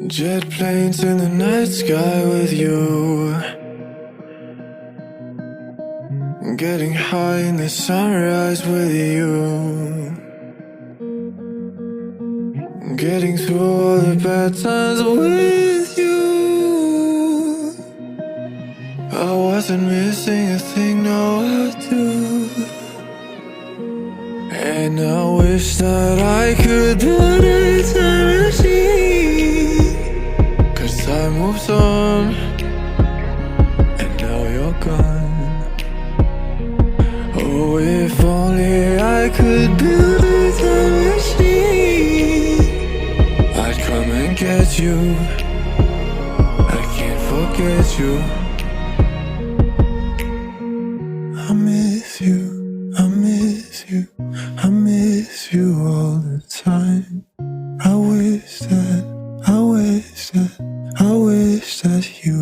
Jet planes in the night sky with you, getting high in the sunrise with you, getting through all the bad times with you. I wasn't missing a thing, no I do. And I wish that I could build a time machine, 'cause time moves on, and now you're gone. Oh, if only I could build a time machine, I'd come and get you. I can't forget you. I miss you, I miss you, I miss you all the time. I wish that you